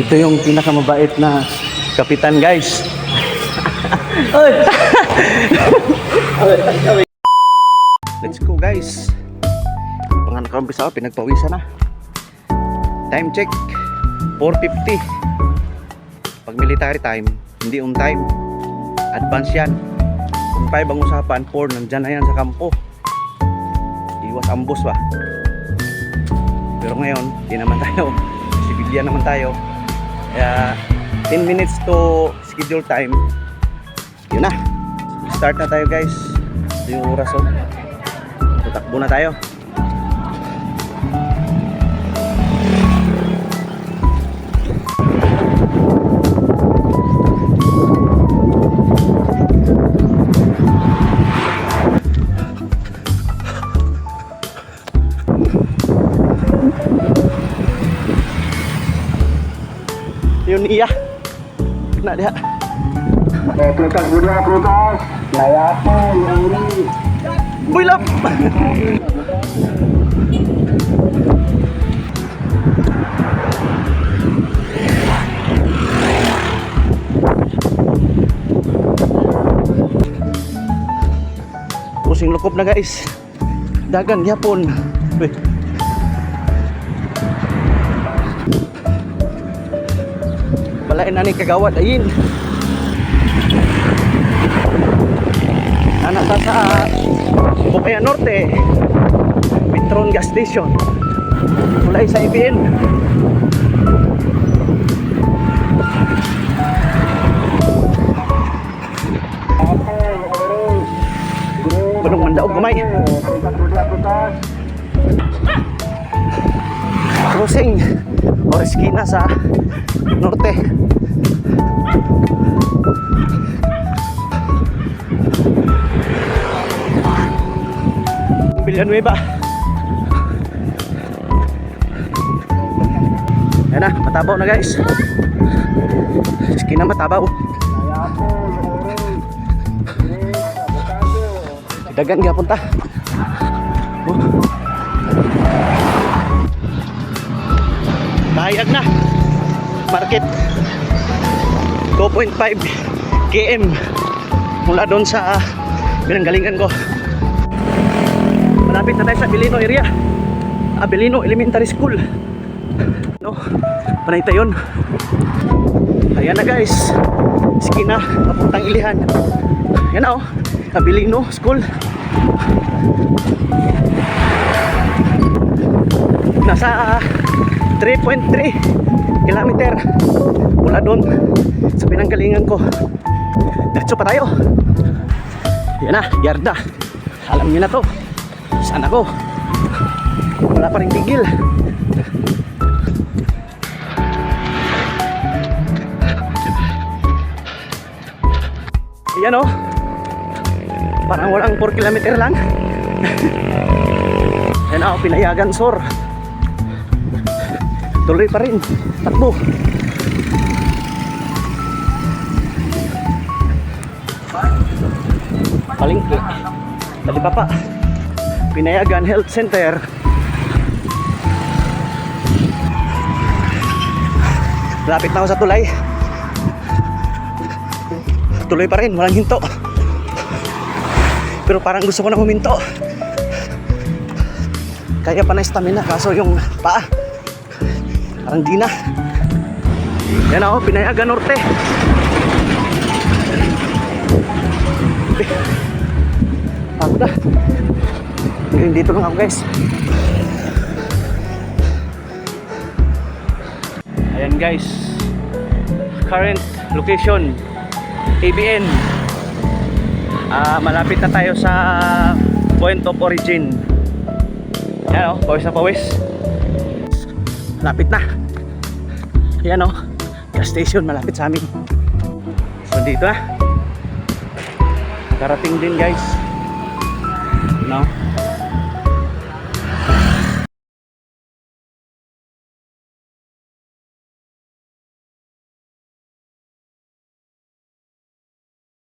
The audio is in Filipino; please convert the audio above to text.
Ito yung pinakamabait na kapitan, guys. Oy. Let's go, guys. Pangan kaumpisa ako, pinagpawisan na. Time check 4:50. Pag military time, hindi on time. Advance yan. Kung 5 ang usapan, 4 nandyan na yan sa kampo. Iwas ambos ba. Pero ngayon, di naman tayo. Civilian naman tayo. Kaya 10 minutes to schedule time. Yun na. Start na tayo, guys. Ito yung oras, oh. Tatakbo na tayo. Yun iya. Kena dia. Pelekas budaya pelekas. Layapan yang ini. Builap. Pusing lukop na, guys. Dagan yapon. Weh. Balain na ni kagawad ayin. Anak ta sa Bukaya Norte, Petron Gas Station. Mulai sa IBN. Benung mandaog gamay. Crossing or eskina sa Norte. Villanueva. Ayan na, matabaw na, guys. Eskina matabaw. Dagan gapon ta. Mahayag na. Market 2.5 km mula doon sa pinanggalingan ko. Malapit na tayo sa Abilino area. Abilino Elementary School. No, panay tayo yun. Ayan na, guys. Eskina papuntang Ilihan. Ayan na, oh, Abilino School. Nasa 3.3 kilometer mula doon sa pinanggalingan ko. Diretso pa tayo. Yan na, yarda. Alam niyo na to. Saan ako? Wala pa rin tigil. Yan, oh. Parang walang 4 kilometer lang. Yan, oh, Pinayagan Sur. Tuloy pa rin. Takbo. Palengke. Talipapa. Pinayagan Health Center. Lapit na ako sa tulay. Tuloy pa rin. Walang hinto. Pero parang gusto ko na huminto. Kaya pa na stamina. Kaso yung paa parang di na. Yan ako, Pinayagan Norte. Pagod na. Ngayon dito lang ako, guys. Ayan, guys. Current location ABN. Malapit na tayo sa point of origin. Yan, oh, pawis na pawis. Malapit na. Yan, oh, gas station malapit sa amin. So dito na. Karating din, guys. No?